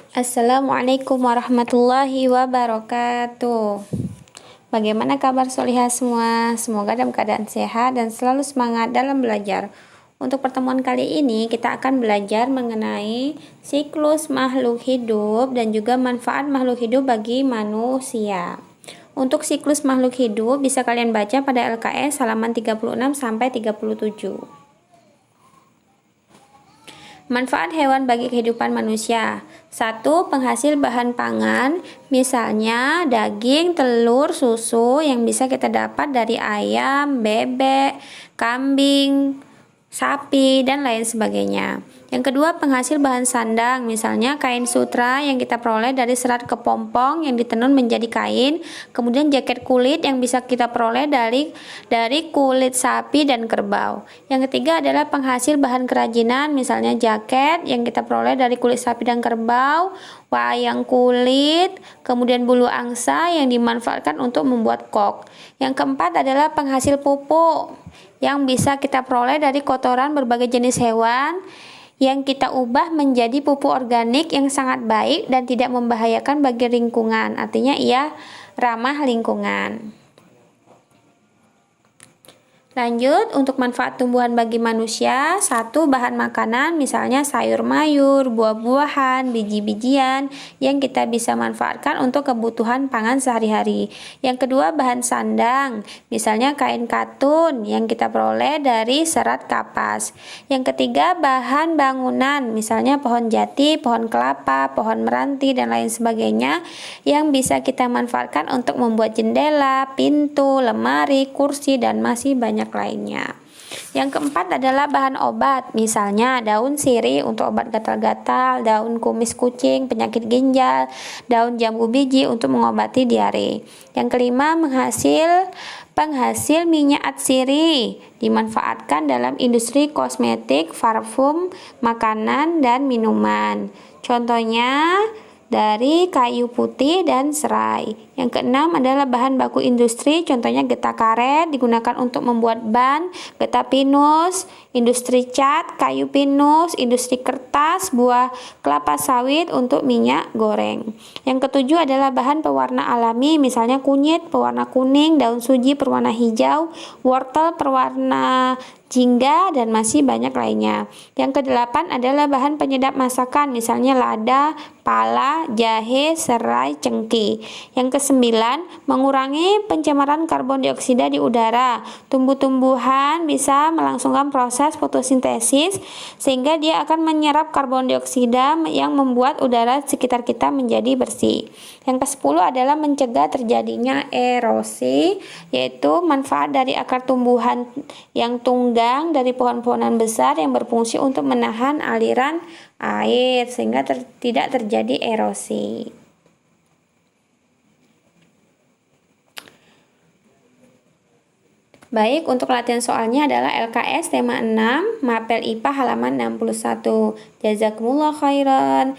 Assalamualaikum warahmatullahi wabarakatuh. Bagaimana kabar solihah semua? Semoga dalam keadaan sehat dan selalu semangat dalam belajar. Untuk pertemuan kali ini kita akan belajar mengenai siklus makhluk hidup dan juga manfaat makhluk hidup bagi manusia. Untuk siklus makhluk hidup bisa kalian baca pada LKS halaman 36 sampai 37. Manfaat hewan bagi kehidupan manusia. 1. Penghasil bahan pangan, misalnya daging, telur, susu yang bisa kita dapat dari ayam, bebek, kambing, sapi, dan lain sebagainya. Yang kedua, penghasil bahan sandang, misalnya kain sutra yang kita peroleh dari serat kepompong yang ditenun menjadi kain, kemudian jaket kulit yang bisa kita peroleh dari kulit sapi dan kerbau. Yang ketiga adalah penghasil bahan kerajinan, misalnya jaket yang kita peroleh dari kulit sapi dan kerbau, wayang kulit, kemudian bulu angsa yang dimanfaatkan untuk membuat kok. Yang keempat adalah penghasil pupuk yang bisa kita peroleh dari kotoran berbagai jenis hewan yang kita ubah menjadi pupuk organik yang sangat baik dan tidak membahayakan bagi lingkungan. Artinya ia ramah lingkungan. Lanjut, untuk manfaat tumbuhan bagi manusia. 1. Bahan makanan, misalnya sayur mayur, buah-buahan, biji-bijian yang kita bisa manfaatkan untuk kebutuhan pangan sehari-hari. Yang kedua, bahan sandang, misalnya kain katun yang kita peroleh dari serat kapas. Yang ketiga, bahan bangunan, misalnya pohon jati, pohon kelapa, pohon meranti, dan lain sebagainya yang bisa kita manfaatkan untuk membuat jendela, pintu, lemari, kursi, dan masih banyak lainnya. Yang keempat adalah bahan obat, misalnya daun sirih untuk obat gatal-gatal, daun kumis kucing, penyakit ginjal, daun jambu biji untuk mengobati diare. Yang kelima, penghasil minyak atsiri, dimanfaatkan dalam industri kosmetik, parfum, makanan, dan minuman. Contohnya dari kayu putih dan serai. Yang keenam adalah bahan baku industri, contohnya getah karet digunakan untuk membuat ban, getah pinus, industri cat, kayu pinus, industri kertas, buah kelapa sawit untuk minyak goreng. Yang ketujuh adalah bahan pewarna alami, misalnya kunyit pewarna kuning, daun suji berwarna hijau, wortel berwarna jingga, dan masih banyak lainnya. Yang kedelapan adalah bahan penyedap masakan, misalnya lada, pala, jahe, serai, cengkeh. Yang kesembilan, mengurangi pencemaran karbon dioksida di udara. Tumbuh-tumbuhan bisa melangsungkan proses fotosintesis sehingga dia akan menyerap karbon dioksida yang membuat udara sekitar kita menjadi bersih. Yang ke-10 adalah mencegah terjadinya erosi, yaitu manfaat dari akar tumbuhan yang tunggang dari pohon-pohonan besar yang berfungsi untuk menahan aliran air sehingga tidak terjadi erosi. Baik, untuk latihan soalnya adalah LKS tema 6, Mapel IPA halaman 61. Jazakumullah khairan.